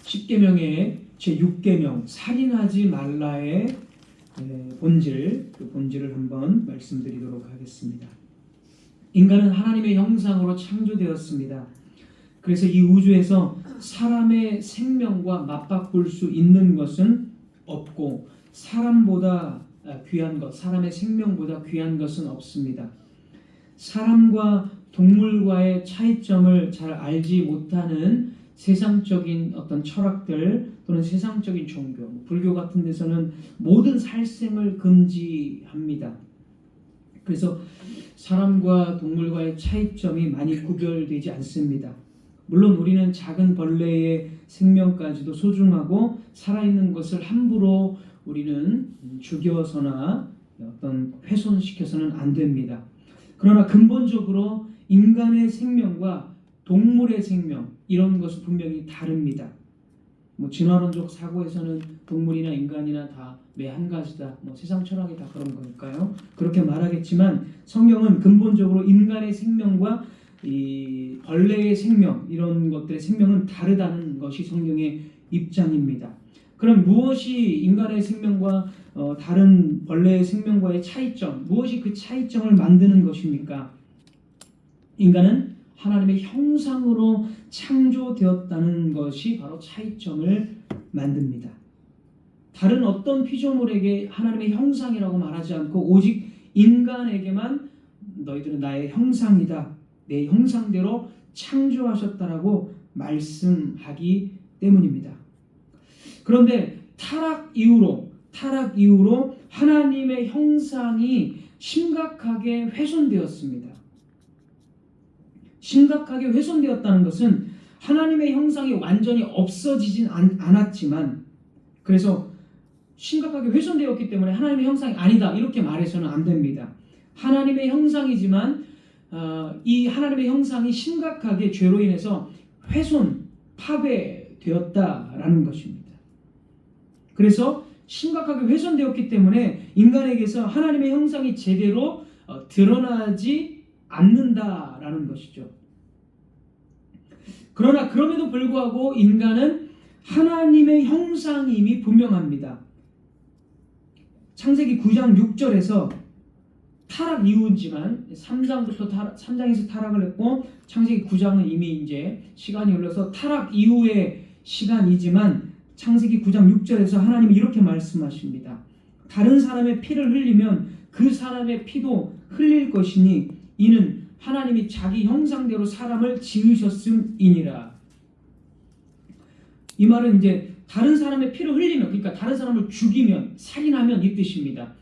십계명의 제6계명 살인하지 말라의 본질, 그 본질을 한번 말씀드리도록 하겠습니다. 인간은 하나님의 형상으로 창조되었습니다. 그래서 이 우주에서 사람의 생명과 맞바꿀 수 있는 것은 없고 사람보다 귀한 것, 사람의 생명보다 귀한 것은 없습니다. 사람과 동물과의 차이점을 잘 알지 못하는 세상적인 어떤 철학들 또는 세상적인 종교, 불교 같은 데서는 모든 살생을 금지합니다. 그래서 사람과 동물과의 차이점이 많이 구별되지 않습니다. 물론 우리는 작은 벌레의 생명까지도 소중하고 살아있는 것을 함부로 우리는 죽여서나 어떤 훼손시켜서는 안 됩니다. 그러나 근본적으로 인간의 생명과 동물의 생명 이런 것은 분명히 다릅니다. 진화론적 사고에서는 동물이나 인간이나 다 매 한 가지다. 세상 철학이 다 그런 거니까요. 그렇게 말하겠지만 성경은 근본적으로 인간의 생명과 이 벌레의 생명 이런 것들의 생명은 다르다는 것이 성경의 입장입니다. 그럼 무엇이 인간의 생명과 다른 벌레의 생명과의 차이점, 무엇이 그 차이점을 만드는 것입니까? 인간은 하나님의 형상으로 창조되었다는 것이 바로 차이점을 만듭니다. 다른 어떤 피조물에게 하나님의 형상이라고 말하지 않고 오직 인간에게만 너희들은 나의 형상이다, 내 형상대로 창조하셨다라고 말씀하기 때문입니다. 그런데 타락 이후로 하나님의 형상이 심각하게 훼손되었습니다. 심각하게 훼손되었다는 것은 하나님의 형상이 완전히 없어지진 않았지만, 그래서 심각하게 훼손되었기 때문에 하나님의 형상이 아니다 이렇게 말해서는 안 됩니다. 하나님의 형상이지만 이 하나님의 형상이 심각하게 죄로 인해서 파괴되었다라는 것입니다. 그래서 심각하게 훼손되었기 때문에 인간에게서 하나님의 형상이 제대로 드러나지 않는다라는 것이죠. 그러나 그럼에도 불구하고 인간은 하나님의 형상임이 분명합니다. 창세기 9장 6절에서 타락 이후지만 3장에서 타락을 했고 창세기 9장은 이미 이제 시간이 흘러서 타락 이후의 시간이지만 창세기 9장 6절에서 하나님이 이렇게 말씀하십니다. 다른 사람의 피를 흘리면 그 사람의 피도 흘릴 것이니 이는 하나님이 자기 형상대로 사람을 지으셨음이니라. 이 말은 이제 다른 사람의 피를 흘리면, 그러니까 다른 사람을 죽이면, 살인하면 이 뜻입니다.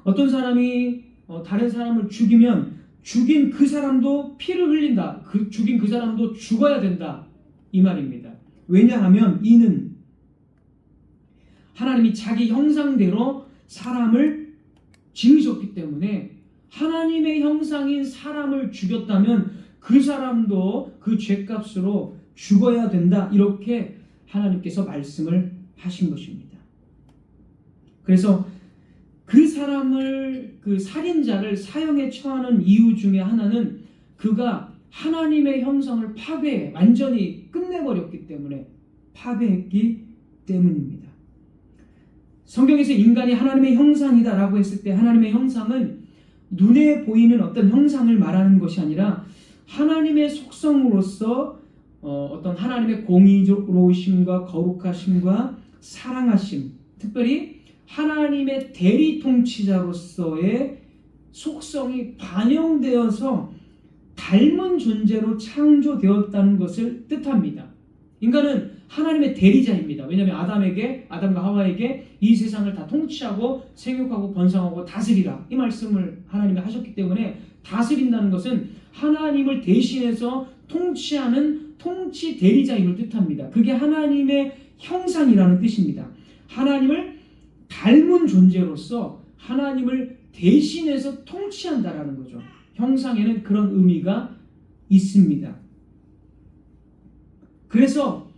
어떤 사람이 다른 사람을 죽이면 죽인 그 사람도 피를 흘린다. 죽인 그 사람도 죽어야 된다. 이 말입니다. 왜냐하면 이는 하나님이 자기 형상대로 사람을 지으셨기 때문에 하나님의 형상인 사람을 죽였다면 그 사람도 그 죄값으로 죽어야 된다. 이렇게 하나님께서 말씀을 하신 것입니다. 그래서 그 사람을, 그 살인자를 사형에 처하는 이유 중에 하나는 그가 하나님의 형상을 완전히 끝내버렸기 때문에, 파괴했기 때문입니다. 성경에서 인간이 하나님의 형상이다라고 했을 때 하나님의 형상은 눈에 보이는 어떤 형상을 말하는 것이 아니라 하나님의 속성으로서 어떤 하나님의 공의로우심과 거룩하심과 사랑하심, 특별히 하나님의 대리 통치자로서의 속성이 반영되어서 닮은 존재로 창조되었다는 것을 뜻합니다. 인간은 하나님의 대리자입니다. 왜냐하면 아담과 하와에게 이 세상을 다 통치하고 생육하고 번성하고 다스리라 이 말씀을 하나님이 하셨기 때문에 다스린다는 것은 하나님을 대신해서 통치하는 통치 대리자임을 뜻합니다. 그게 하나님의 형상이라는 뜻입니다. 하나님을 닮은 존재로서 하나님을 대신해서 통치한다라는 거죠. 형상에는 그런 의미가 있습니다. 그래서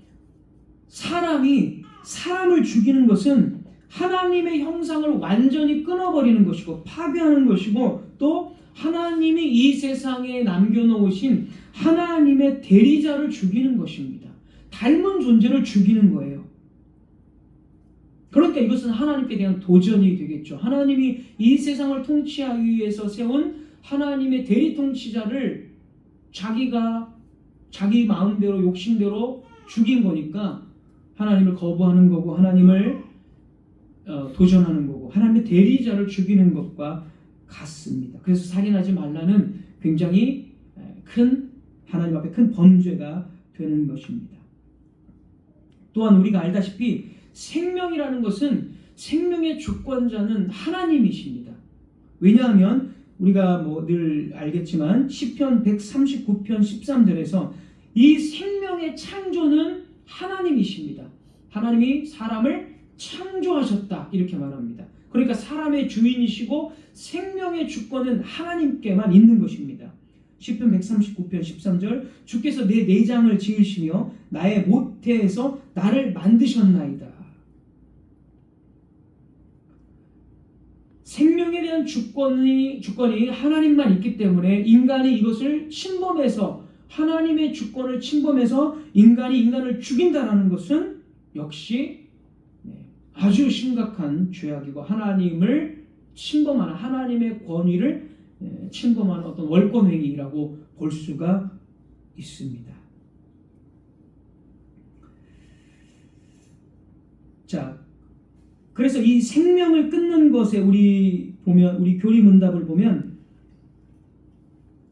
사람이 사람을 죽이는 것은 하나님의 형상을 완전히 끊어버리는 것이고 파괴하는 것이고 또 하나님이 이 세상에 남겨놓으신 하나님의 대리자를 죽이는 것입니다. 닮은 존재를 죽이는 거예요. 그러니까 이것은 하나님께 대한 도전이 되겠죠. 하나님이 이 세상을 통치하기 위해서 세운 하나님의 대리 통치자를 자기가 자기 마음대로 욕심대로 죽인 거니까 하나님을 거부하는 거고 하나님을 도전하는 거고 하나님의 대리자를 죽이는 것과 같습니다. 그래서 살인하지 말라는 굉장히 큰 하나님 앞에 큰 범죄가 되는 것입니다. 또한 우리가 알다시피 생명이라는 것은 생명의 주권자는 하나님이십니다. 왜냐하면 우리가 늘 알겠지만 시편 139편 13절에서 이 생명의 창조는 하나님이십니다. 하나님이 사람을 창조하셨다 이렇게 말합니다. 그러니까 사람의 주인이시고 생명의 주권은 하나님께만 있는 것입니다. 시편 139편 13절 주께서 내 내장을 지으시며 나의 모태에서 나를 만드셨나이다. 생명에 대한 주권이 하나님만 있기 때문에 인간이 이것을 침범해서 하나님의 주권을 침범해서 인간이 인간을 죽인다라는 것은 역시 아주 심각한 죄악이고 하나님을 침범하는 하나님의 권위를 침범하는 어떤 월권행위라고 볼 수가 있습니다. 자, 그래서 이 생명을 끊는 것에 우리 교리문답을 보면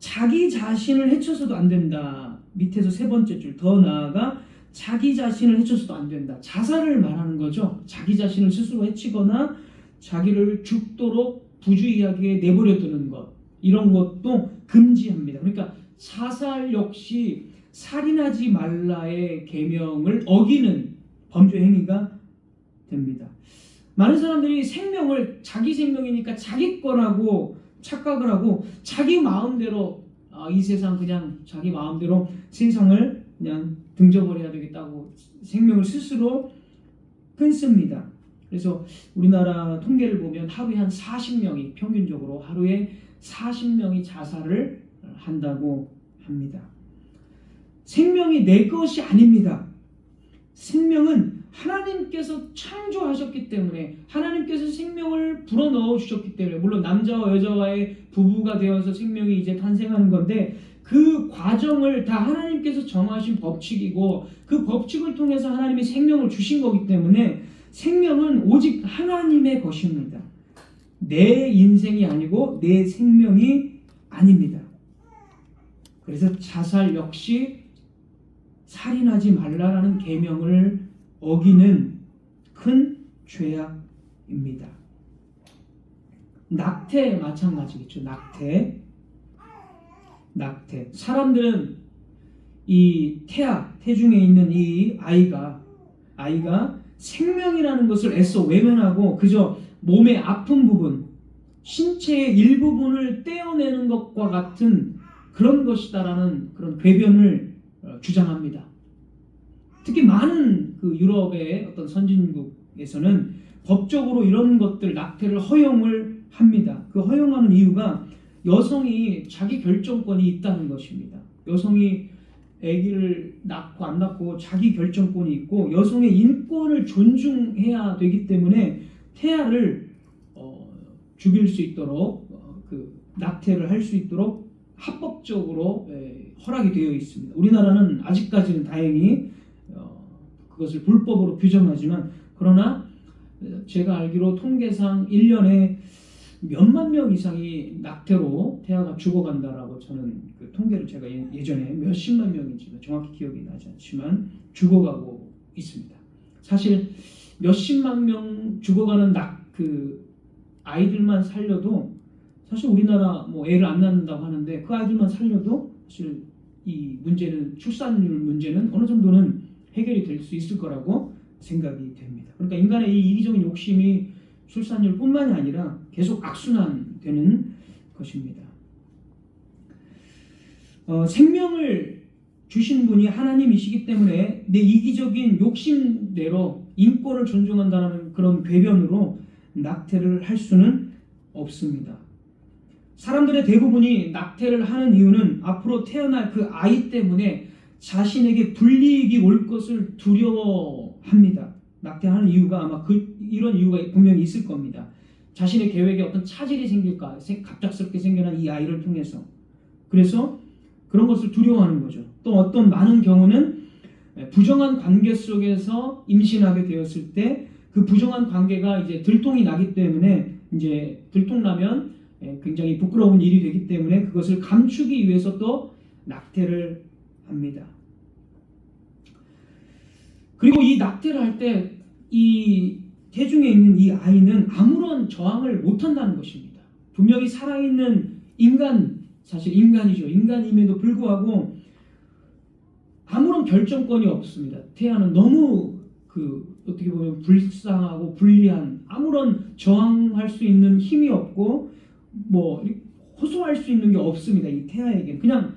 자기 자신을 해쳐서도 안 된다. 밑에서 세 번째 줄 더 나아가 자기 자신을 해쳐서도 안 된다. 자살을 말하는 거죠. 자기 자신을 스스로 해치거나 자기를 죽도록 부주의하게 내버려 두는 것 이런 것도 금지합니다. 그러니까 자살 역시 살인하지 말라의 계명을 어기는 범죄 행위가 됩니다. 많은 사람들이 생명을 자기 생명이니까 자기 거라고 착각을 하고 자기 마음대로 이 세상 그냥 자기 마음대로 세상을 그냥 등져버려야 되겠다고 생명을 스스로 끊습니다. 그래서 우리나라 통계를 보면 하루에 한 40명이 평균적으로 하루에 40명이 자살을 한다고 합니다. 생명이 내 것이 아닙니다. 생명은 하나님께서 창조하셨기 때문에 하나님께서 생명을 불어넣어 주셨기 때문에 물론 남자와 여자와의 부부가 되어서 생명이 이제 탄생하는 건데 그 과정을 다 하나님께서 정하신 법칙이고 그 법칙을 통해서 하나님이 생명을 주신 거기 때문에 생명은 오직 하나님의 것입니다. 내 인생이 아니고 내 생명이 아닙니다. 그래서 자살 역시 살인하지 말라라는 계명을 어기는 큰 죄악입니다. 낙태 마찬가지겠죠. 낙태. 사람들은 이 태중에 있는 이 아이가 생명이라는 것을 애써 외면하고 그저 몸의 아픈 부분, 신체의 일부분을 떼어내는 것과 같은 그런 것이다라는 그런 궤변을 주장합니다. 특히 많은 그 유럽의 어떤 선진국에서는 법적으로 이런 것들 낙태를 허용을 합니다. 그 허용하는 이유가 여성이 자기 결정권이 있다는 것입니다. 여성이 아기를 낳고 안 낳고 자기 결정권이 있고 여성의 인권을 존중해야 되기 때문에 태아를 죽일 수 있도록 그 낙태를 할 수 있도록 합법적으로 허락이 되어 있습니다. 우리나라는 아직까지는 다행히 그것을 불법으로 규정하지만 그러나 제가 알기로 통계상 1년에 몇만 명 이상이 낙태로 태아가 죽어간다라고 저는 그 통계를 제가 예전에 몇십만 명인지 정확히 기억이 나지 않지만 죽어가고 있습니다. 사실 몇십만 명 죽어가는 그 아이들만 살려도 사실 우리나라 애를 안 낳는다고 하는데 그 아이들만 살려도 사실 이 문제는 출산율 문제는 어느 정도는 해결이 될 수 있을 거라고 생각이 됩니다. 그러니까 인간의 이 이기적인 욕심이 출산율뿐만이 아니라 계속 악순환되는 것입니다. 생명을 주신 분이 하나님이시기 때문에 내 이기적인 욕심대로 인권을 존중한다는 그런 궤변으로 낙태를 할 수는 없습니다. 사람들의 대부분이 낙태를 하는 이유는 앞으로 태어날 그 아이 때문에 자신에게 불이익이 올 것을 두려워합니다. 낙태하는 이유가 아마 이런 이유가 분명히 있을 겁니다. 자신의 계획에 어떤 차질이 생길까, 갑작스럽게 생겨난 이 아이를 통해서. 그래서 그런 것을 두려워하는 거죠. 또 어떤 많은 경우는 부정한 관계 속에서 임신하게 되었을 때 그 부정한 관계가 이제 들통이 나기 때문에, 이제 들통나면 굉장히 부끄러운 일이 되기 때문에 그것을 감추기 위해서 또 낙태를 합니다. 그리고 이 낙태를 할 때 이 태중에 있는 이 아이는 아무런 저항을 못한다는 것입니다. 분명히 살아있는 인간, 사실 인간이죠. 인간임에도 불구하고 아무런 결정권이 없습니다. 태아는 너무 어떻게 보면 불쌍하고 불리한, 아무런 저항할 수 있는 힘이 없고 뭐 호소할 수 있는 게 없습니다. 이 태아에게 그냥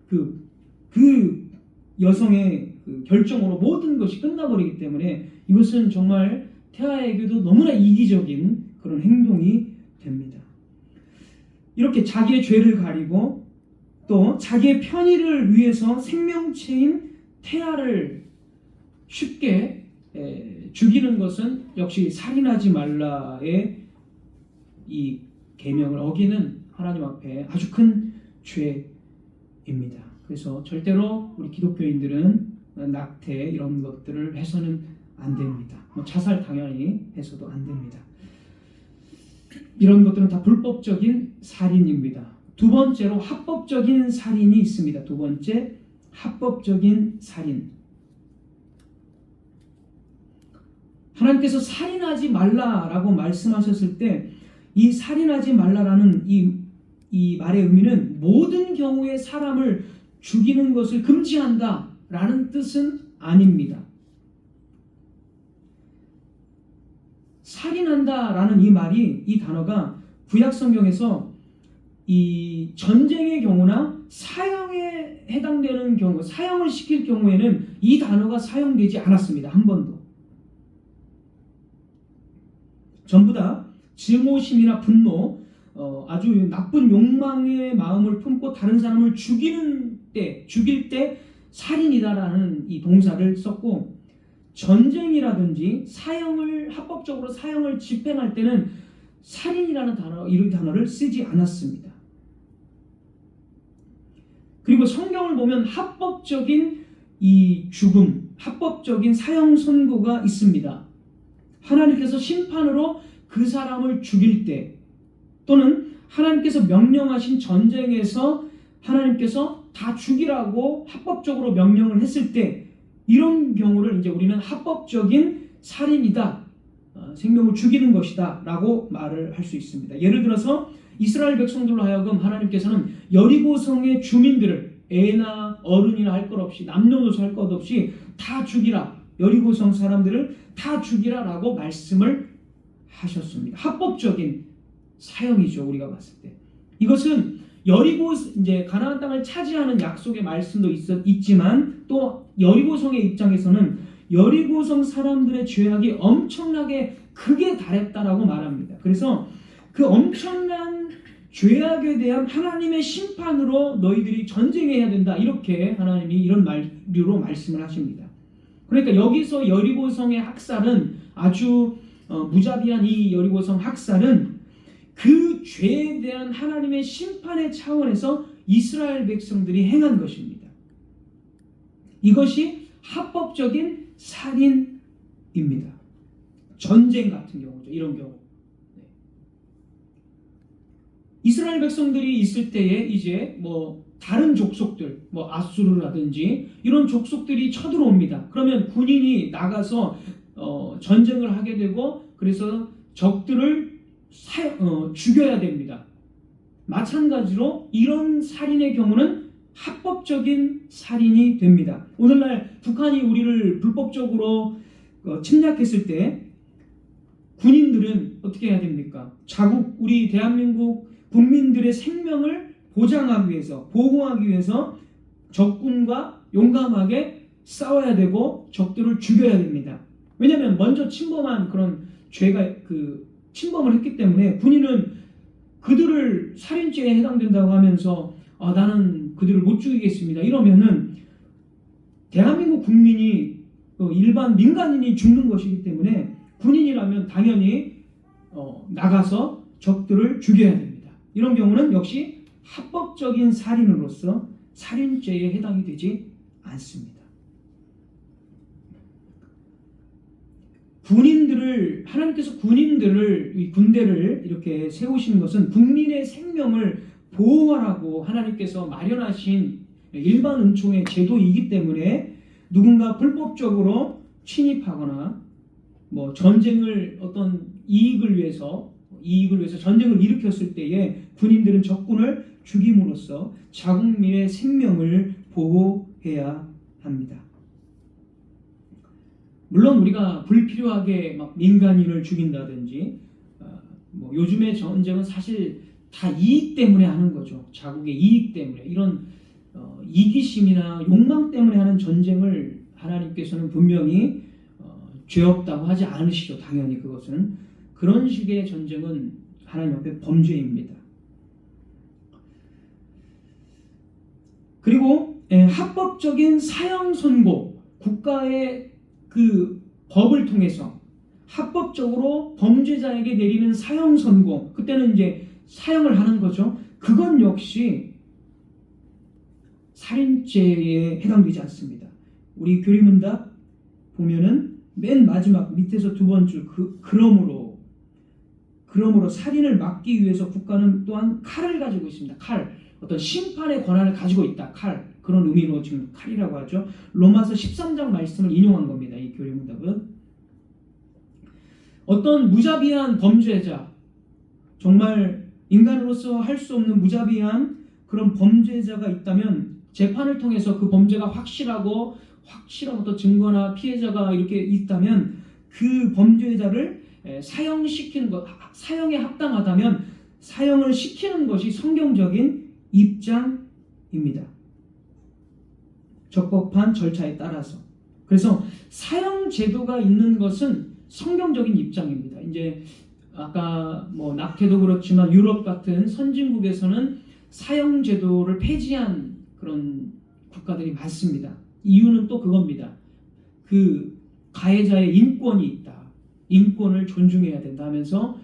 그 여성의 결정으로 모든 것이 끝나버리기 때문에 이것은 정말 태아에게도 너무나 이기적인 그런 행동이 됩니다. 이렇게 자기의 죄를 가리고 또 자기의 편의를 위해서 생명체인 태아를 쉽게 죽이는 것은 역시 살인하지 말라의 이 계명을 어기는 하나님 앞에 아주 큰 죄입니다. 그래서 절대로 우리 기독교인들은 낙태 이런 것들을 해서는 안 됩니다. 자살 당연히 해서도 안 됩니다. 이런 것들은 다 불법적인 살인입니다. 두 번째로 합법적인 살인이 있습니다. 두 번째, 합법적인 살인. 하나님께서 살인하지 말라라고 말씀하셨을 때 이 살인하지 말라라는 이 말의 의미는 모든 경우에 사람을 죽이는 것을 금지한다라는 뜻은 아닙니다. 살인한다라는 이 말이, 이 단어가 구약 성경에서 이 전쟁의 경우나 사형에 해당되는 경우, 사형을 시킬 경우에는 이 단어가 사용되지 않았습니다. 한 번도. 전부 다 증오심이나 분노, 아주 나쁜 욕망의 마음을 품고 다른 사람을 죽일 때 살인이다라는 이 동사를 썼고, 전쟁이라든지 합법적으로 사형을 집행할 때는 살인이라는 이 단어를 쓰지 않았습니다. 그리고 성경을 보면 합법적인 이 죽음, 합법적인 사형 선고가 있습니다. 하나님께서 심판으로 그 사람을 죽일 때, 또는 하나님께서 명령하신 전쟁에서 하나님께서 다 죽이라고 합법적으로 명령을 했을 때, 이런 경우를 이제 우리는 합법적인 살인이다, 생명을 죽이는 것이다 라고 말을 할 수 있습니다. 예를 들어서 이스라엘 백성들로 하여금 하나님께서는 여리고성의 주민들을 애나 어른이나 할 것 없이, 남녀노소 할 것 없이 다 죽이라, 여리고성 사람들을 다 죽이라 라고 말씀을 하셨습니다. 합법적인 사형이죠. 우리가 봤을 때 이것은 이제 가나안 땅을 차지하는 약속의 말씀도 있지만, 또 여리고성의 입장에서는 여리고성 사람들의 죄악이 엄청나게 극에 달했다라고 말합니다. 그래서 그 엄청난 죄악에 대한 하나님의 심판으로 너희들이 전쟁해야 된다, 이렇게 하나님이 이런 말로 말씀을 하십니다. 그러니까 여기서 여리고성의 학살은, 아주 무자비한 이 여리고성 학살은 그 죄에 대한 하나님의 심판의 차원에서 이스라엘 백성들이 행한 것입니다. 이것이 합법적인 살인입니다. 전쟁 같은 경우죠. 이런 경우. 이스라엘 백성들이 있을 때에 이제 다른 족속들, 아수르라든지 이런 족속들이 쳐들어옵니다. 그러면 군인이 나가서 전쟁을 하게 되고, 그래서 적들을 죽여야 됩니다. 마찬가지로 이런 살인의 경우는 합법적인 살인이 됩니다. 오늘날 북한이 우리를 불법적으로 침략했을 때 군인들은 어떻게 해야 됩니까? 우리 대한민국 국민들의 생명을 보장하기 위해서, 보호하기 위해서 적군과 용감하게 싸워야 되고 적들을 죽여야 됩니다. 왜냐하면 먼저 침범한 그런 죄가 침범을 했기 때문에 군인은 그들을 살인죄에 해당된다고 하면서 나는 그들을 못 죽이겠습니다, 이러면은 대한민국 국민이 일반 민간인이 죽는 것이기 때문에 군인이라면 당연히 나가서 적들을 죽여야 됩니다. 이런 경우는 역시 합법적인 살인으로서 살인죄에 해당이 되지 않습니다. 하나님께서 군인들을, 군대를 이렇게 세우신 것은 국민의 생명을 보호하라고 하나님께서 마련하신 일반 은총의 제도이기 때문에 누군가 불법적으로 침입하거나 전쟁을 어떤 이익을 위해서 전쟁을 일으켰을 때에 군인들은 적군을 죽임으로써 자국민의 생명을 보호해야 합니다. 물론 우리가 불필요하게 민간인을 죽인다든지 요즘의 전쟁은 사실 다 이익 때문에 하는 거죠. 자국의 이익 때문에 이런 이기심이나 욕망 때문에 하는 전쟁을 하나님께서는 분명히 죄 없다고 하지 않으시죠. 당연히 그것은 그런 식의 전쟁은 하나님 앞에 범죄입니다. 그리고 합법적인 사형 선고, 국가의 그 법을 통해서 합법적으로 범죄자에게 내리는 사형 선고, 그때는 이제 사형을 하는 거죠. 그건 역시 살인죄에 해당되지 않습니다. 우리 교리문답 보면은 맨 마지막 밑에서 두 번째 그러므로 살인을 막기 위해서 국가는 또한 칼을 가지고 있습니다. 칼, 어떤 심판의 권한을 가지고 있다. 칼, 그런 의미로 지금 칼이라고 하죠. 로마서 13장 말씀을 인용한 겁니다. 이 교리문답은 어떤 무자비한 범죄자, 정말 인간으로서 할 수 없는 무자비한 그런 범죄자가 있다면 재판을 통해서 그 범죄가 확실한 어떤 증거나 피해자가 이렇게 있다면 그 범죄자를 사형시키는 것, 사형에 합당하다면 사형을 시키는 것이 성경적인 입장입니다. 적법한 절차에 따라서. 그래서 사형 제도가 있는 것은 성경적인 입장입니다. 이제 아까 낙태도 그렇지만 유럽 같은 선진국에서는 사형 제도를 폐지한 그런 국가들이 많습니다. 이유는 또 그겁니다. 그 가해자의 인권이 있다. 인권을 존중해야 된다 하면서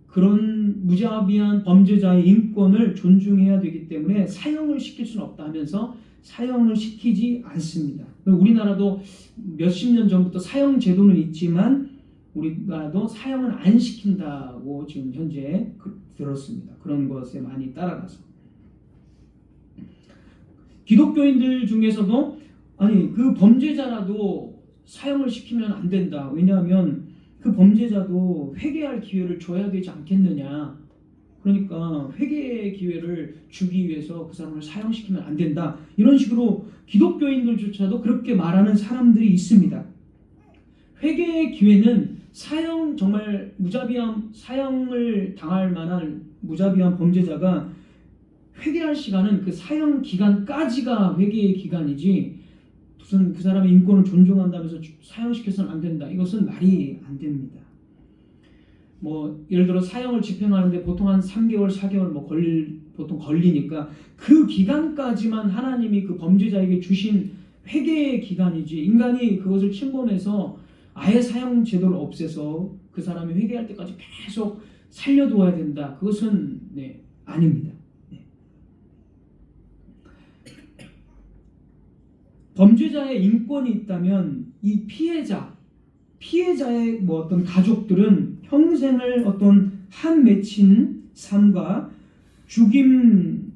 그런 무자비한 범죄자의 인권을 존중해야 되기 때문에 사형을 시킬 수는 없다 하면서 사형을 시키지 않습니다. 우리나라도 몇십 년 전부터 사형 제도는 있지만 우리나라도 사형은 안 시킨다고 지금 현재 들었습니다. 그런 것에 많이 따라가서. 기독교인들 중에서도 그 범죄자라도 사형을 시키면 안 된다. 왜냐하면 그 범죄자도 회개할 기회를 줘야 되지 않겠느냐. 그러니까 회개의 기회를 주기 위해서 그 사람을 사형시키면 안 된다. 이런 식으로 기독교인들조차도 그렇게 말하는 사람들이 있습니다. 회개의 기회는 정말 무자비한 사형을 당할 만한 무자비한 범죄자가 회개할 시간은 그 사형 기간까지가 회개의 기간이지 무슨 그 사람의 인권을 존중한다면서 사형시켜서는 안 된다. 이것은 말이 안 됩니다. 예를 들어 사형을 집행하는데 보통 한 3개월, 4개월 보통 걸리니까 그 기간까지만 하나님이 그 범죄자에게 주신 회개의 기간이지 인간이 그것을 침범해서 아예 사형 제도를 없애서 그 사람이 회개할 때까지 계속 살려두어야 된다. 그것은 아닙니다. 범죄자의 인권이 있다면 이 피해자의 어떤 가족들은 평생을 어떤 한 맺힌 삶과 죽임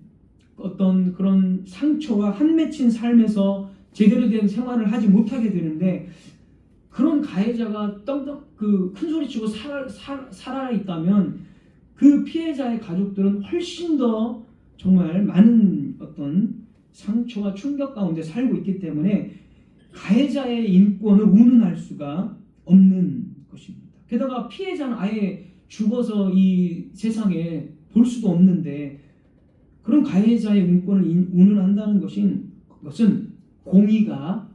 어떤 그런 상처와 한 맺힌 삶에서 제대로 된 생활을 하지 못하게 되는데 그런 가해자가 큰 소리치고 살아 있다면 그 피해자의 가족들은 훨씬 더 정말 많은 어떤 상처와 충격 가운데 살고 있기 때문에 가해자의 인권을 운운할 수가 없는 것입니다. 게다가 피해자는 아예 죽어서 이 세상에 볼 수도 없는데 그런 가해자의 인권을 운운한다는 것은 공의가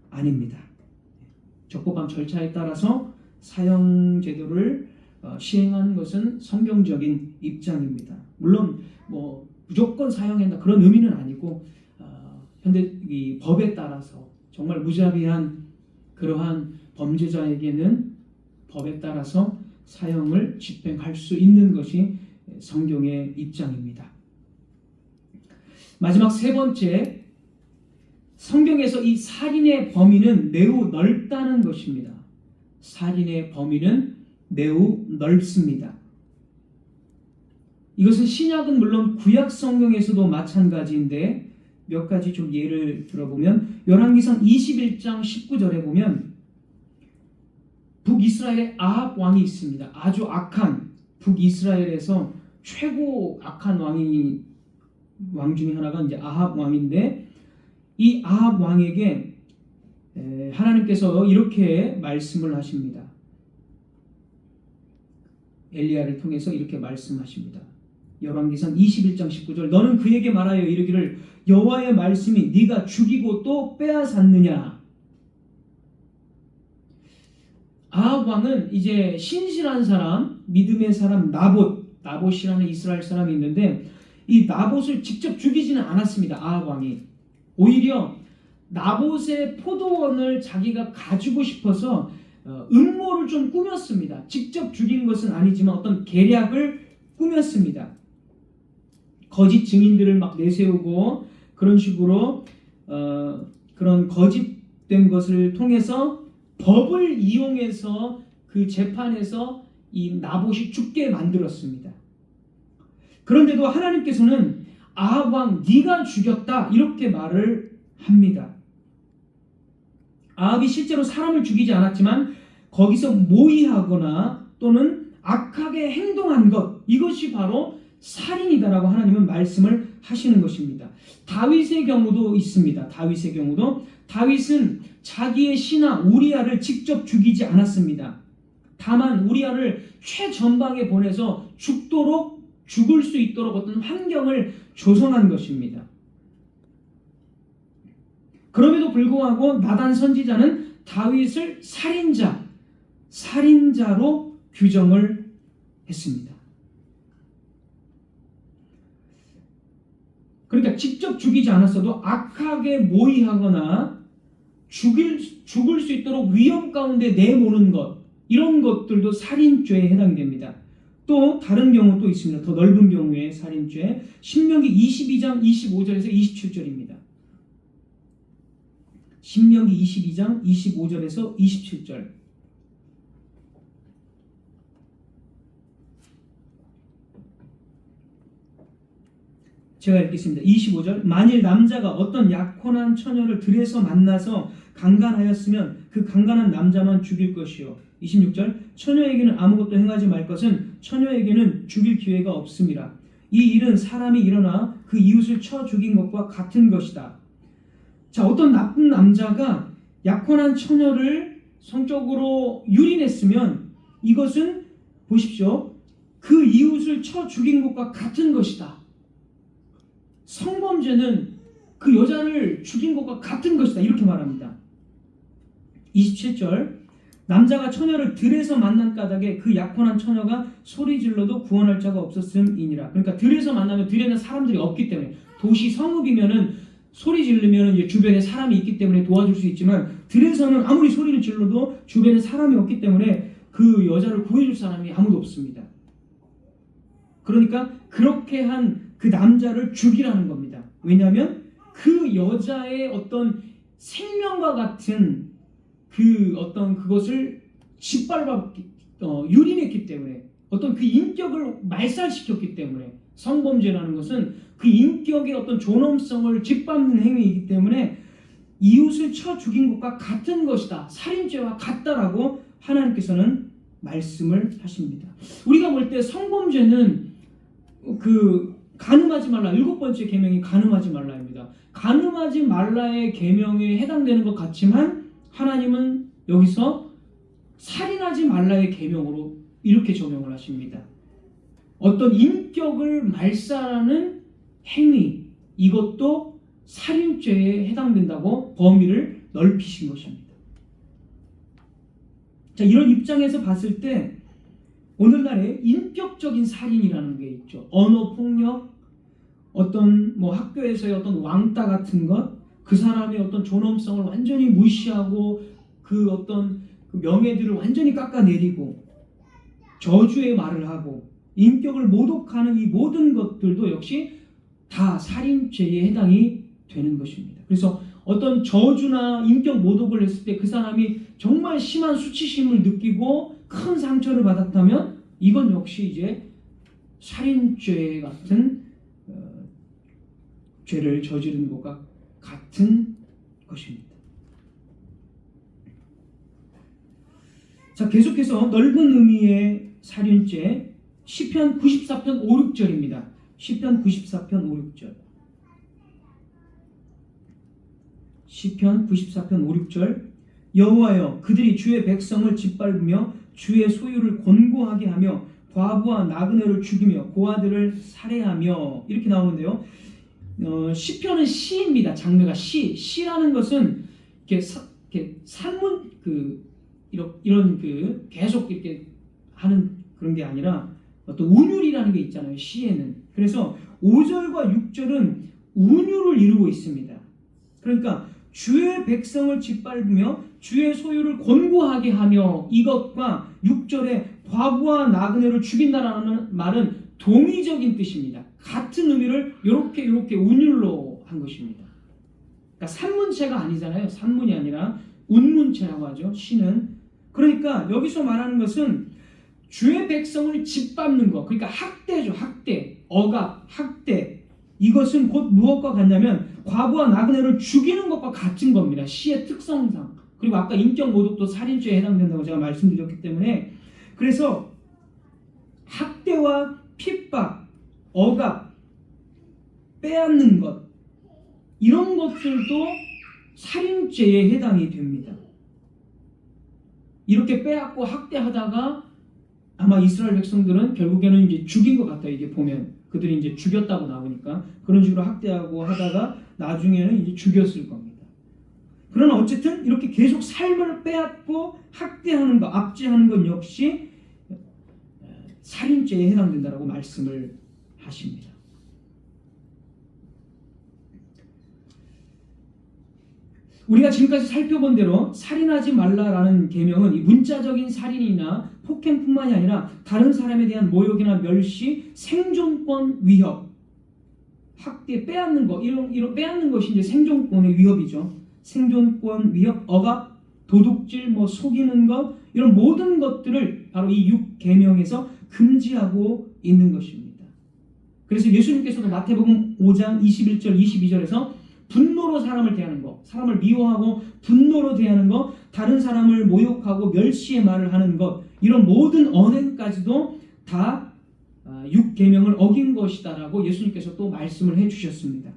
아닙니다. 적법한 절차에 따라서 사형 제도를 시행하는 것은 성경적인 입장입니다. 물론 무조건 사형한다 그런 의미는 아니고 현대 이 법에 따라서 정말 무자비한 그러한 범죄자에게는 법에 따라서 사형을 집행할 수 있는 것이 성경의 입장입니다. 마지막 세 번째, 성경에서 이 살인의 범위는 매우 넓다는 것입니다. 살인의 범위는 매우 넓습니다. 이것은 신약은 물론 구약 성경에서도 마찬가지인데 몇 가지 좀 예를 들어보면 열왕기상 21장 19절에 보면 북이스라엘의 아합 왕이 있습니다. 아주 악한, 북이스라엘에서 최고 악한 왕 중에 하나가 이제 아합 왕인데, 이 아합 왕에게 하나님께서 이렇게 말씀을 하십니다. 엘리야를 통해서 이렇게 말씀하십니다. 열왕기상 21장 19절, 너는 그에게 말하여 이르기를 여호와의 말씀이 네가 죽이고 또 빼앗았느냐. 아합 왕은 이제 신실한 사람, 믿음의 사람 나봇이라는 이스라엘 사람이 있는데, 이 나봇을 직접 죽이지는 않았습니다. 아합 왕이 오히려 나봇의 포도원을 자기가 가지고 싶어서 음모를 좀 꾸몄습니다. 직접 죽인 것은 아니지만 어떤 계략을 꾸몄습니다. 거짓 증인들을 막 내세우고 그런 식으로 그런 거짓된 것을 통해서 법을 이용해서 그 재판에서 이 나봇이 죽게 만들었습니다. 그런데도 하나님께서는 아합 왕 네가 죽였다 이렇게 말을 합니다. 아합이 실제로 사람을 죽이지 않았지만 거기서 모의하거나 또는 악하게 행동한 것, 이것이 바로 살인이다라고 하나님은 말씀을 하시는 것입니다. 다윗의 경우도 있습니다. 다윗은 자기의 신하 우리아를 직접 죽이지 않았습니다. 다만 우리아를 최전방에 보내서 죽을 수 있도록 어떤 환경을 조성한 것입니다. 그럼에도 불구하고 나단 선지자는 다윗을 살인자로 규정을 했습니다. 그러니까 직접 죽이지 않았어도 악하게 모의하거나 죽을 수 있도록 위험 가운데 내모는 것, 이런 것들도 살인죄에 해당됩니다. 또 다른 경우도 있습니다. 더 넓은 경우의 살인죄, 신명기 22장 25절에서 27절입니다. 신명기 22장 25절에서 27절. 제가 읽겠습니다. 25절. 만일 남자가 어떤 약혼한 처녀를 들에서 만나서 강간하였으면 그 강간한 남자만 죽일 것이요. 26절. 처녀에게는 아무것도 행하지 말 것은 처녀에게는 죽일 기회가 없음이라. 이 일은 사람이 일어나 그 이웃을 쳐 죽인 것과 같은 것이다. 자, 어떤 나쁜 남자가 약혼한 처녀를 성적으로 유린했으면 이것은 보십시오. 그 이웃을 쳐 죽인 것과 같은 것이다. 성범죄는 그 여자를 죽인 것과 같은 것이다. 이렇게 말합니다. 27절. 남자가 처녀를 들에서 만난 까닭에 그 약혼한 처녀가 소리 질러도 구원할 자가 없었음이니라. 그러니까 들에서 만나면 들에는 사람들이 없기 때문에, 도시 성읍이면은 소리 지르면 이제 주변에 사람이 있기 때문에 도와줄 수 있지만 들에서는 아무리 소리를 질러도 주변에 사람이 없기 때문에 그 여자를 구해줄 사람이 아무도 없습니다. 그러니까 그렇게 한 그 남자를 죽이라는 겁니다. 왜냐하면 그 여자의 어떤 생명과 같은 그것을 유린했기 때문에, 어떤 그 인격을 말살시켰기 때문에, 성범죄라는 것은 그 인격의 어떤 존엄성을 짓밟는 행위이기 때문에 이웃을 쳐 죽인 것과 같은 것이다. 살인죄와 같다라고 하나님께서는 말씀을 하십니다. 우리가 볼 때 성범죄는 간음하지 말라, 7번째 계명이 간음하지 말라입니다. 간음하지 말라의 계명에 해당되는 것 같지만 하나님은 여기서 살인하지 말라의 계명으로 이렇게 적용을 하십니다. 어떤 인격을 말살하는 행위, 이것도 살인죄에 해당된다고 범위를 넓히신 것입니다. 자, 이런 입장에서 봤을 때 오늘날에 인격적인 살인이라는 게 있죠. 언어 폭력, 어떤 학교에서의 어떤 왕따 같은 것, 그 사람의 어떤 존엄성을 완전히 무시하고 그 어떤 그 명예들을 완전히 깎아내리고 저주의 말을 하고 인격을 모독하는 이 모든 것들도 역시 다 살인죄에 해당이 되는 것입니다. 그래서 어떤 저주나 인격 모독을 했을 때 그 사람이 정말 심한 수치심을 느끼고 큰 상처를 받았다면 이건 역시 이제 살인죄 같은 죄를 저지른 것과 같은 것입니다. 자, 계속해서 넓은 의미의 살인죄 시편 94편 5, 6절입니다. 시편 94편 5, 6절. 시편 94편 5, 6절. 여호와여, 그들이 주의 백성을 짓밟으며 주의 소유를 곤고하게 하며 과부와 나그네를 죽이며 고아들을 살해하며, 이렇게 나오는데요. 시편은 시입니다. 장르가 시라는 것은 이렇게 산문 이런 계속 이렇게 하는 그런 게 아니라 어떤 운율이라는 게 있잖아요. 시에는. 그래서 5절과 6절은 운율을 이루고 있습니다. 그러니까 주의 백성을 짓밟으며 주의 소유를 곤고하게 하며, 이것과 6절에 과부와 나그네를 죽인다라는 말은 동의적인 뜻입니다. 같은 의미를 이렇게 운율로 한 것입니다. 그러니까 산문체가 아니잖아요. 산문이 아니라 운문체라고 하죠. 시는. 그러니까 여기서 말하는 것은 주의 백성을 짓밟는 것, 그러니까 학대죠. 학대, 억압, 학대. 이것은 곧 무엇과 같냐면 과부와 나그네를 죽이는 것과 같은 겁니다. 시의 특성상. 그리고 아까 인격 모독도 살인죄에 해당된다고 제가 말씀드렸기 때문에, 그래서 학대와 핍박, 억압, 빼앗는 것, 이런 것들도 살인죄에 해당이 됩니다. 이렇게 빼앗고 학대하다가 아마 이스라엘 백성들은 결국에는 이제 죽인 것 같아요. 이게 보면 그들이 이제 죽였다고 나오니까 그런 식으로 학대하고 하다가 나중에는 이제 죽였을 겁니다. 그러나 어쨌든 이렇게 계속 삶을 빼앗고 학대하는 것, 압제하는 것 역시 살인죄에 해당된다라고 말씀을 하십니다. 우리가 지금까지 살펴본 대로 살인하지 말라라는 계명은 이 문자적인 살인이나 폭행뿐만이 아니라 다른 사람에 대한 모욕이나 멸시, 생존권 위협, 학대, 빼앗는 것, 이런 빼앗는 것이 이제 생존권의 위협이죠. 생존권 위협, 억압, 도둑질, 속이는 것, 이런 모든 것들을 바로 이 6계명에서 금지하고 있는 것입니다. 그래서 예수님께서도 마태복음 5장 21절, 22절에서 분노로 사람을 대하는 것, 사람을 미워하고 분노로 대하는 것, 다른 사람을 모욕하고 멸시의 말을 하는 것, 이런 모든 언행까지도 다 6계명을 어긴 것이다라고 예수님께서 또 말씀을 해주셨습니다.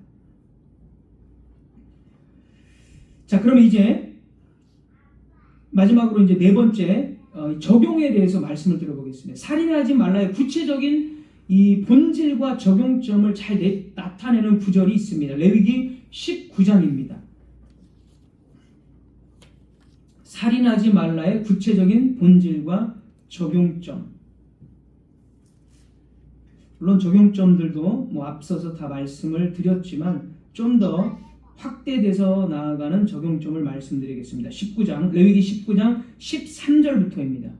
자, 그럼 이제 마지막으로 이제 네 번째 적용에 대해서 말씀을 드려보겠습니다. 살인하지 말라의 구체적인 이 본질과 적용점을 잘 나타내는 구절이 있습니다. 레위기 19장입니다. 살인하지 말라의 구체적인 본질과 적용점. 물론 적용점들도 앞서서 다 말씀을 드렸지만 좀 더 확대돼서 나아가는 적용점을 말씀드리겠습니다. 19장, 레위기 19장 13절부터입니다.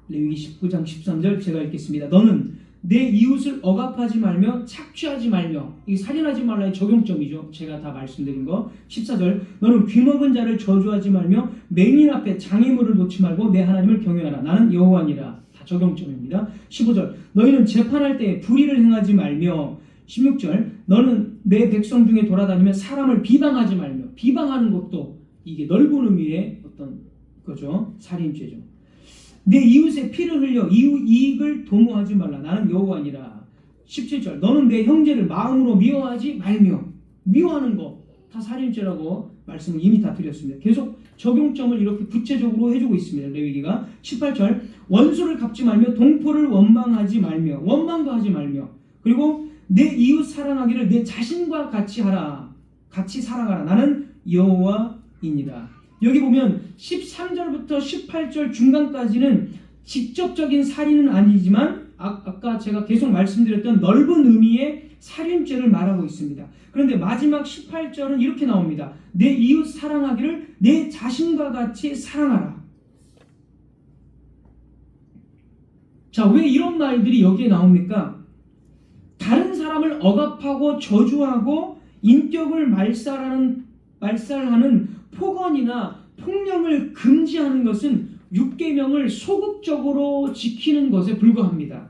레위기 19장 13절 제가 읽겠습니다. 너는 내 이웃을 억압하지 말며 착취하지 말며, 이 살인하지 말라의 적용점이죠. 제가 다 말씀드린 거. 14절 너는 귀먹은 자를 저주하지 말며 맹인 앞에 장애물을 놓지 말고 내 하나님을 경외하라. 나는 여호와니라. 다 적용점입니다. 15절 너희는 재판할 때 불의를 행하지 말며, 16절 너는 내 백성 중에 돌아다니며 사람을 비방하지 말며, 비방하는 것도 이게 넓은 의미의 어떤 거죠. 살인죄죠. 내 이웃의 피를 흘려 이웃 이익을 도모하지 말라. 나는 여호와니라. 17절 너는 내 형제를 마음으로 미워하지 말며, 미워하는 거 다 살인죄라고 말씀을 이미 다 드렸습니다. 계속 적용점을 이렇게 구체적으로 해주고 있습니다. 레위기가. 18절 원수를 갚지 말며 동포를 원망하지 말며, 원망도 하지 말며, 그리고 내 이웃 사랑하기를 내 자신과 같이 하라. 같이 사랑하라. 나는 여호와이니라. 여기 보면 13절부터 18절 중간까지는 직접적인 살인은 아니지만 아까 제가 계속 말씀드렸던 넓은 의미의 살인죄를 말하고 있습니다. 그런데 마지막 18절은 이렇게 나옵니다. 내 이웃 사랑하기를 내 자신과 같이 사랑하라. 자, 왜 이런 말들이 여기에 나옵니까? 다른 사람을 억압하고 저주하고 인격을 말살하는 폭언이나 폭력을 금지하는 것은 6계명을 소극적으로 지키는 것에 불과합니다.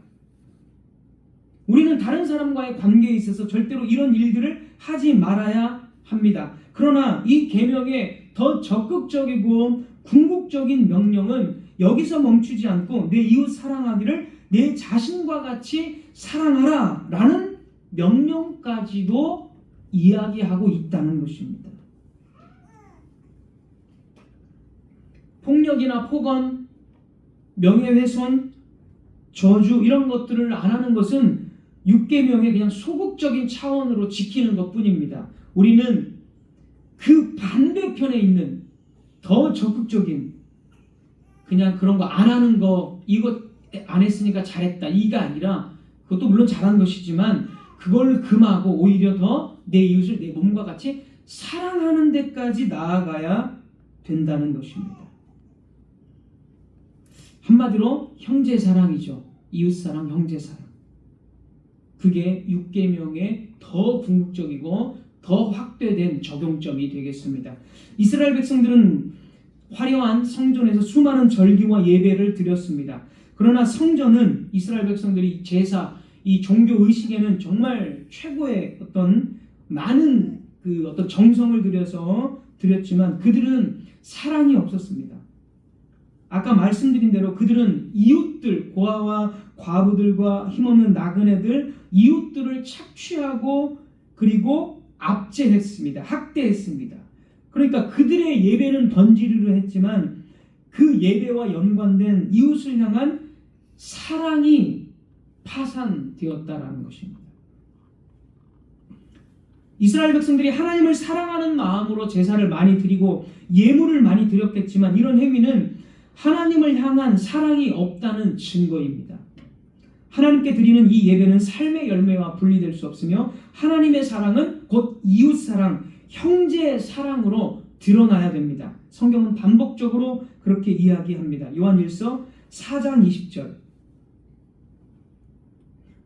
우리는 다른 사람과의 관계에 있어서 절대로 이런 일들을 하지 말아야 합니다. 그러나 이 계명의 더 적극적이고 궁극적인 명령은 여기서 멈추지 않고 내 이웃 사랑하기를 내 자신과 같이 사랑하라 라는 명령까지도 이야기하고 있다는 것입니다. 폭력이나 폭언, 명예훼손, 저주 이런 것들을 안 하는 것은 6계명의 그냥 소극적인 차원으로 지키는 것뿐입니다. 우리는 그 반대편에 있는 더 적극적인 그냥 그런 거 안 하는 거, 이거 안 했으니까 잘했다 이가 아니라, 그것도 물론 잘한 것이지만 그걸 금하고 오히려 더 내 이웃을 내 몸과 같이 사랑하는 데까지 나아가야 된다는 것입니다. 한마디로 형제사랑이죠. 이웃사랑, 형제사랑. 그게 6계명의 더 궁극적이고 더 확대된 적용점이 되겠습니다. 이스라엘 백성들은 화려한 성전에서 수많은 절기와 예배를 드렸습니다. 그러나 성전은 이스라엘 백성들이 제사, 이 종교 의식에는 정말 최고의 어떤 많은 그 어떤 정성을 들여서 드렸지만 그들은 사랑이 없었습니다. 아까 말씀드린 대로 그들은 이웃들, 고아와 과부들과 힘없는 나그네들, 이웃들을 착취하고 그리고 압제했습니다. 학대했습니다. 그러니까 그들의 예배는 번지르르 했지만 그 예배와 연관된 이웃을 향한 사랑이 파산되었다라는 것입니다. 이스라엘 백성들이 하나님을 사랑하는 마음으로 제사를 많이 드리고 예물을 많이 드렸겠지만 이런 행위는 하나님을 향한 사랑이 없다는 증거입니다. 하나님께 드리는 이 예배는 삶의 열매와 분리될 수 없으며 하나님의 사랑은 곧 이웃 사랑, 형제 사랑으로 드러나야 됩니다. 성경은 반복적으로 그렇게 이야기합니다. 요한일서 4장 20절.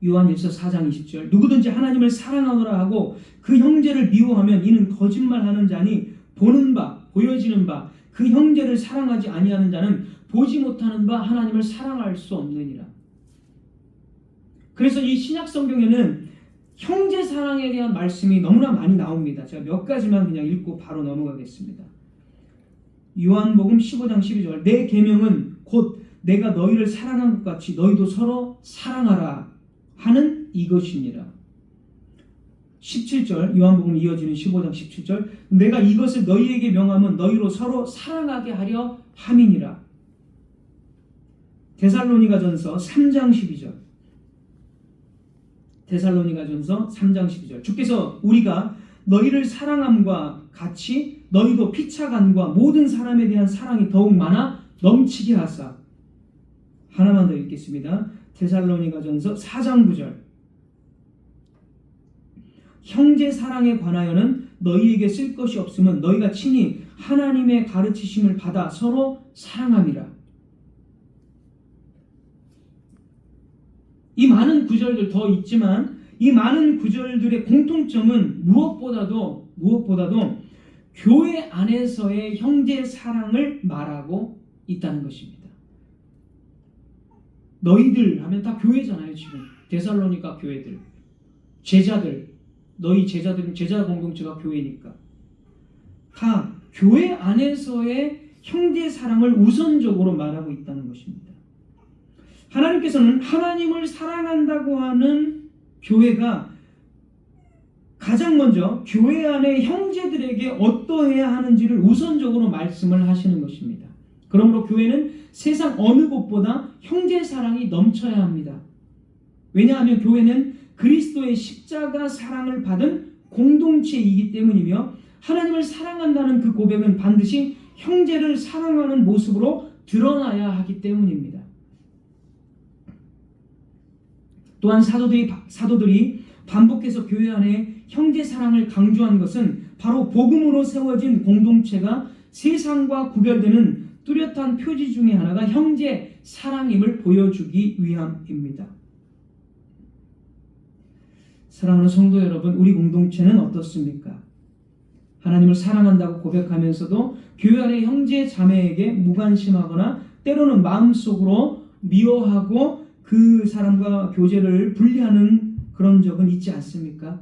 요한일서 4장 20절. 누구든지 하나님을 사랑하노라 하고 그 형제를 미워하면 이는 거짓말하는 자니 보는 바, 보여지는 바, 그 형제를 사랑하지 아니하는 자는 보지 못하는 바 하나님을 사랑할 수 없느니라. 그래서 이 신약 성경에는 형제 사랑에 대한 말씀이 너무나 많이 나옵니다. 제가 몇 가지만 그냥 읽고 바로 넘어가겠습니다. 요한복음 15장 12절. 내 계명은 곧 내가 너희를 사랑한 것 같이 너희도 서로 사랑하라 하는 이것이니라. 17절. 요한복음 이어지는 15장 17절. 내가 이것을 너희에게 명하면 너희로 서로 사랑하게 하려 함이니라. 데살로니가전서 3장 12절. 데살로니가전서 3장 12절. 주께서 우리가 너희를 사랑함과 같이 너희도 피차간과 모든 사람에 대한 사랑이 더욱 많아 넘치게 하사. 하나만 더 읽겠습니다. 데살로니가전서 4장 9절. 형제 사랑에 관하여는 너희에게 쓸 것이 없으면 너희가 친히 하나님의 가르치심을 받아 서로 사랑함이라. 이 많은 구절들 더 있지만 이 많은 구절들의 공통점은 무엇보다도 교회 안에서의 형제 사랑을 말하고 있다는 것입니다. 너희들 하면 다 교회잖아요. 지금 데살로니가 교회들, 제자들, 너희 제자들은 제자 공동체가 교회니까 다 교회 안에서의 형제 사랑을 우선적으로 말하고 있다는 것입니다. 하나님께서는 하나님을 사랑한다고 하는 교회가 가장 먼저 교회 안의 형제들에게 어떠해야 하는지를 우선적으로 말씀을 하시는 것입니다. 그러므로 교회는 세상 어느 곳보다 형제 사랑이 넘쳐야 합니다. 왜냐하면 교회는 그리스도의 십자가 사랑을 받은 공동체이기 때문이며 하나님을 사랑한다는 그 고백은 반드시 형제를 사랑하는 모습으로 드러나야 하기 때문입니다. 또한 사도들이 반복해서 교회 안에 형제 사랑을 강조한 것은 바로 복음으로 세워진 공동체가 세상과 구별되는 뚜렷한 표지 중에 하나가 형제 사랑임을 보여주기 위함입니다. 사랑하는 성도 여러분, 우리 공동체는 어떻습니까? 하나님을 사랑한다고 고백하면서도 교회 안의 형제 자매에게 무관심하거나 때로는 마음속으로 미워하고 그 사람과 교제를 분리하는 그런 적은 있지 않습니까?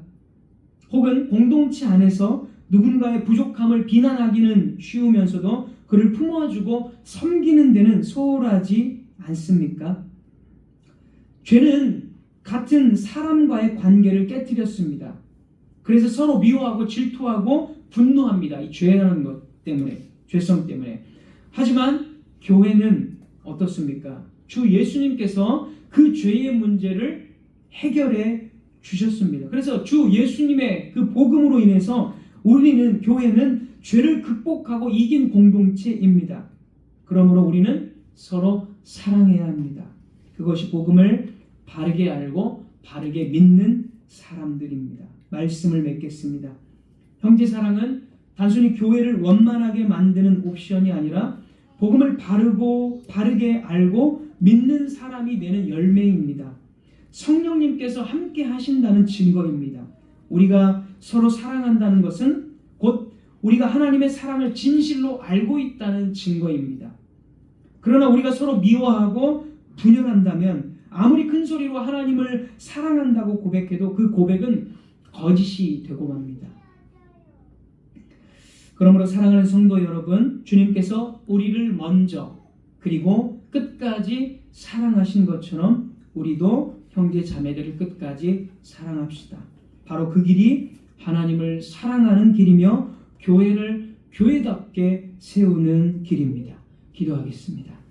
혹은 공동체 안에서 누군가의 부족함을 비난하기는 쉬우면서도 그를 품어주고 섬기는 데는 소홀하지 않습니까? 죄는 같은 사람과의 관계를 깨뜨렸습니다. 그래서 서로 미워하고 질투하고 분노합니다. 이 죄라는 것 때문에, 죄성 때문에. 하지만 교회는 어떻습니까? 주 예수님께서 그 죄의 문제를 해결해 주셨습니다. 그래서 주 예수님의 그 복음으로 인해서 우리는, 교회는 죄를 극복하고 이긴 공동체입니다. 그러므로 우리는 서로 사랑해야 합니다. 그것이 복음을 바르게 알고 바르게 믿는 사람들입니다. 말씀을 맺겠습니다. 형제 사랑은 단순히 교회를 원만하게 만드는 옵션이 아니라 복음을 바르게 알고 믿는 사람이 되는 열매입니다. 성령님께서 함께 하신다는 증거입니다. 우리가 서로 사랑한다는 것은 곧 우리가 하나님의 사랑을 진실로 알고 있다는 증거입니다. 그러나 우리가 서로 미워하고 분열한다면 아무리 큰 소리로 하나님을 사랑한다고 고백해도 그 고백은 거짓이 되고 맙니다. 그러므로 사랑하는 성도 여러분, 주님께서 우리를 먼저 그리고 끝까지 사랑하신 것처럼 우리도 형제 자매들을 끝까지 사랑합시다. 바로 그 길이 하나님을 사랑하는 길이며 교회를 교회답게 세우는 길입니다. 기도하겠습니다.